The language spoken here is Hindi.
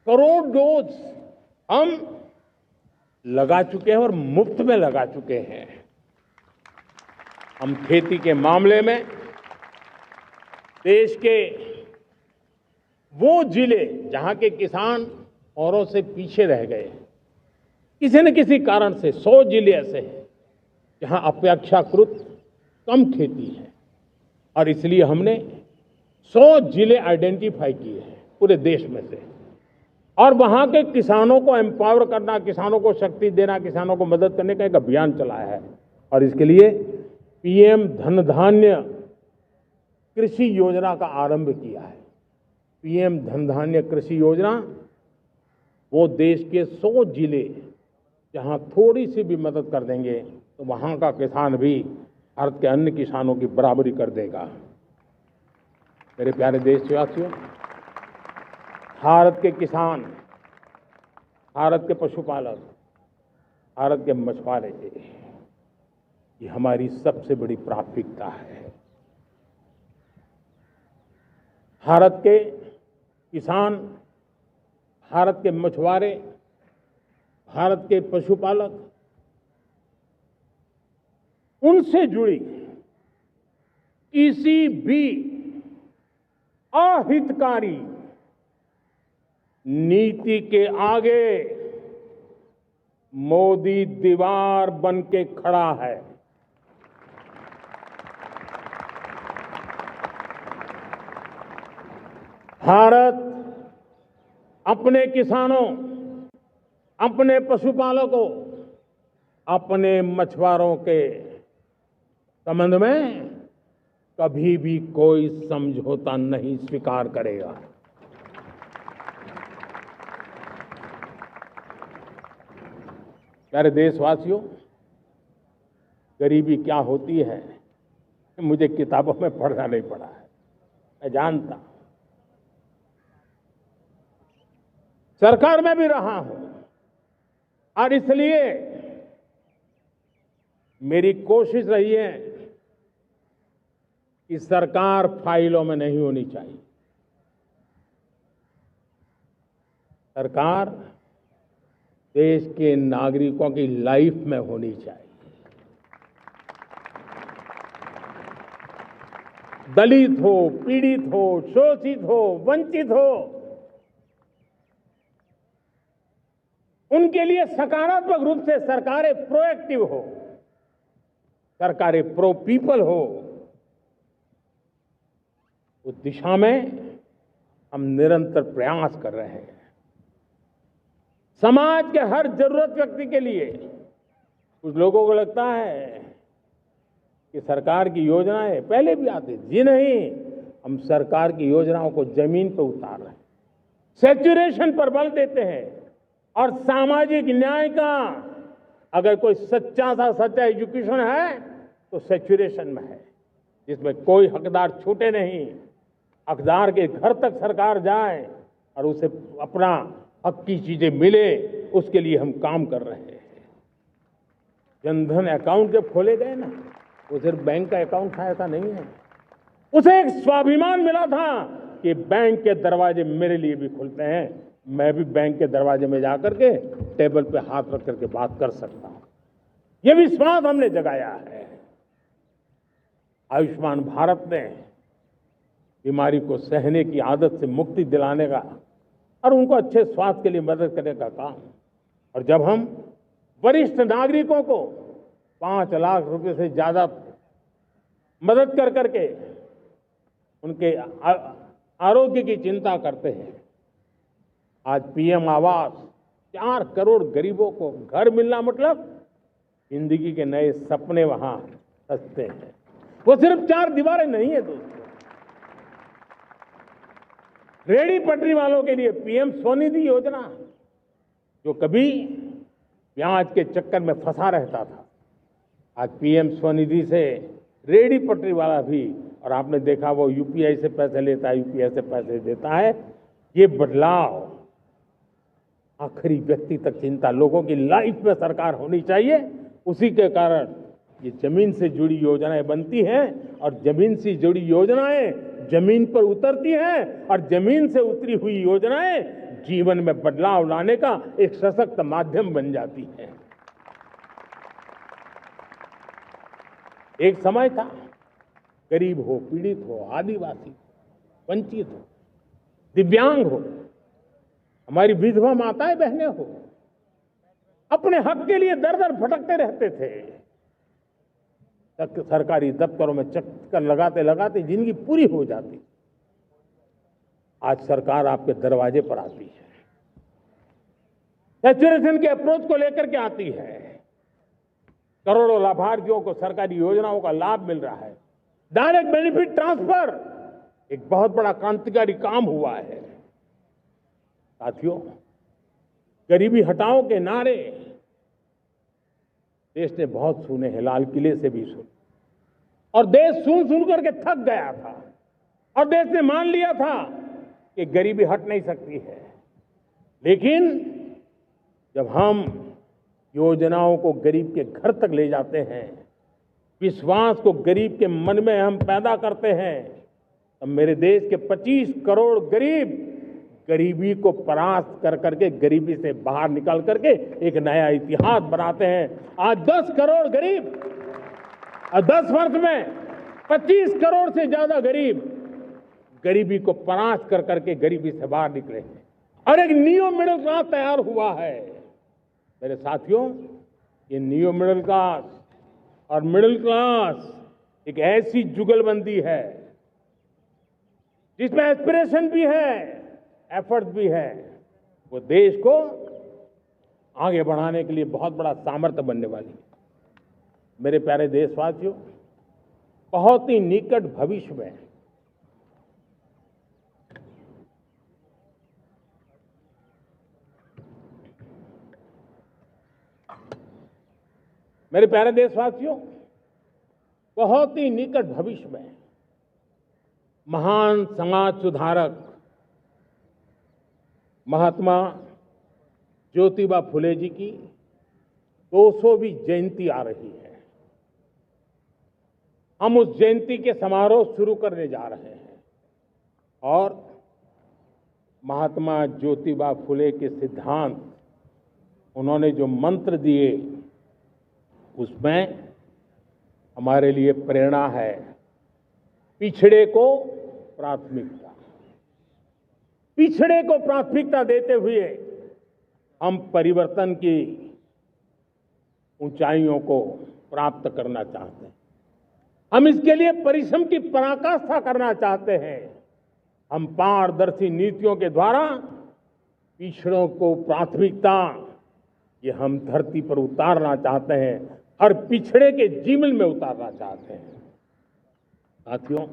करोड़ डोज हम लगा चुके हैं और मुफ्त में लगा चुके हैं। हम खेती के मामले में देश के वो जिले जहां के किसान औरों से पीछे रह गए, किसी न किसी कारण से 100 जिले ऐसे हैं जहां अपेक्षाकृत कम खेती है, और इसलिए हमने 100 जिले आइडेंटिफाई किए हैं पूरे देश में से, और वहां के किसानों को एम्पावर करना, किसानों को शक्ति देना, किसानों को मदद करने का एक अभियान चलाया है। और इसके लिए पीएम धन धान्य कृषि योजना का आरंभ किया है। पीएम धन धान्य कृषि योजना वो देश के 100 जिले जहां थोड़ी सी भी मदद कर देंगे तो वहां का किसान भी भारत के अन्य किसानों की बराबरी कर देगा। मेरे प्यारे देशवासियों, भारत के किसान, भारत के पशुपालक, भारत के मछुआरे, ये हमारी सबसे बड़ी प्राथमिकता है। भारत के किसान, भारत के मछुआरे, भारत के पशुपालक, उनसे जुड़ी किसी भी अहितकारी नीति के आगे मोदी दीवार बन के खड़ा है। भारत अपने किसानों, अपने पशुपालकों, अपने मछुआरों के संबंध में कभी भी कोई समझौता नहीं स्वीकार करेगा। प्यारे देशवासियों, गरीबी क्या होती है मुझे किताबों में पढ़ना नहीं पड़ा है, मैं जानता। सरकार में भी रहा हूं और इसलिए मेरी कोशिश रही है कि सरकार फाइलों में नहीं होनी चाहिए। सरकार देश के नागरिकों की लाइफ में होनी चाहिए। दलित हो, पीड़ित हो, शोषित हो, वंचित हो, उनके लिए सकारात्मक रूप से सरकारें प्रोएक्टिव हो, सरकारें प्रो पीपल हो, उस दिशा में हम निरंतर प्रयास कर रहे हैं। समाज के हर जरूरत व्यक्ति के लिए, कुछ लोगों को लगता है कि सरकार की योजनाएं पहले भी आती थी। जी नहीं, हम सरकार की योजनाओं को जमीन पर उतार रहे हैं, सैचुरेशन पर बल देते हैं। और सामाजिक न्याय का अगर कोई सच्चा एजुकेशन है तो सैचुरेशन में है, जिसमें कोई हकदार छूटे नहीं, हकदार के घर तक सरकार जाए और उसे अपना हक की चीजें मिले, उसके लिए हम काम कर रहे हैं। जनधन अकाउंट जब खोले गए ना, वो सिर्फ बैंक का अकाउंट था ऐसा नहीं है, उसे एक स्वाभिमान मिला था कि बैंक के दरवाजे मेरे लिए भी खुलते हैं, मैं भी बैंक के दरवाजे में जाकर के टेबल पे हाथ रख करके बात कर सकता हूं। यह विश्वास हमने जगाया है। आयुष्मान भारत ने बीमारी को सहने की आदत से मुक्ति दिलाने का और उनको अच्छे स्वास्थ्य के लिए मदद करने का काम। और जब हम वरिष्ठ नागरिकों को 5 लाख रुपए से ज्यादा मदद कर करके उनके आरोग्य की चिंता करते हैं, आज पीएम आवास 4 करोड़ गरीबों को घर मिलना मतलब जिंदगी के नए सपने वहां सजते हैं। वो सिर्फ 4 दीवारें नहीं है दोस्तों। रेहड़ी पटरी वालों के लिए पीएम स्वनिधि योजना, जो कभी ब्याज के चक्कर में फंसा रहता था, आज पीएम स्वनिधि से रेहड़ी पटरी वाला भी, और आपने देखा वो यूपीआई से पैसे लेता है, यूपीआई से पैसे देता है। ये बदलाव आखिरी व्यक्ति तक चिंता, लोगों की लाइफ में सरकार होनी चाहिए। उसी के कारण ये जमीन से जुड़ी योजनाएं बनती हैं और जमीन से जुड़ी योजनाएं जमीन पर उतरती हैं और जमीन से उतरी हुई योजनाएं जीवन में बदलाव लाने का एक सशक्त माध्यम बन जाती है। एक समय था, गरीब हो, पीड़ित हो, आदिवासी हो, वंचित हो, दिव्यांग हो, हमारी विधवा माताएं बहनें हो, अपने हक के लिए दर दर भटकते रहते थे। तक सरकारी दफ्तरों में चक्कर लगाते लगाते जिंदगी पूरी हो जाती। आज सरकार आपके दरवाजे पर आती है, सैचुरेशन के अप्रोच को लेकर के आती है। करोड़ों लाभार्थियों को सरकारी योजनाओं का लाभ मिल रहा है। डायरेक्ट बेनिफिट ट्रांसफर एक बहुत बड़ा क्रांतिकारी काम हुआ है। साथियों, गरीबी हटाओ के नारे देश ने बहुत सुने हैं, लाल किले से भी सुने, और देश सुन सुन करके थक गया था और देश ने मान लिया था कि गरीबी हट नहीं सकती है। लेकिन जब हम योजनाओं को गरीब के घर तक ले जाते हैं, विश्वास को गरीब के मन में हम पैदा करते हैं, तब मेरे देश के 25 करोड़ गरीब गरीबी को परास्त कर करके, गरीबी से बाहर निकल करके एक नया इतिहास बनाते हैं। आज 10 करोड़ गरीब और 10 वर्ष में 25 करोड़ से ज्यादा गरीब गरीबी को परास्त कर करके गरीबी से बाहर निकले हैं और एक न्यू मिडिल क्लास तैयार हुआ है। मेरे साथियों, ये न्यू मिडिल क्लास और मिडिल क्लास एक ऐसी जुगलबंदी है जिसमें एस्पिरेशन भी है, एफर्ट भी है। वो देश को आगे बढ़ाने के लिए बहुत बड़ा सामर्थ्य बनने वाली है। मेरे प्यारे देशवासियों, बहुत ही निकट भविष्य में मेरे प्यारे देशवासियों, बहुत ही निकट भविष्य में महान समाज सुधारक महात्मा ज्योतिबा फुले जी की 200वीं जयंती आ रही है। हम उस जयंती के समारोह शुरू करने जा रहे हैं और महात्मा ज्योतिबा फुले के सिद्धांत, उन्होंने जो मंत्र दिए, उसमें हमारे लिए प्रेरणा है। पिछड़े को प्राथमिकता, पिछड़े को प्राथमिकता देते हुए हम परिवर्तन की ऊंचाइयों को प्राप्त करना चाहते हैं। हम इसके लिए परिश्रम की पराकाष्ठा करना चाहते हैं। हम पारदर्शी नीतियों के द्वारा पिछड़ों को प्राथमिकता, ये हम धरती पर उतारना चाहते हैं, हर पिछड़े के जीवन में उतारना चाहते हैं। साथियों,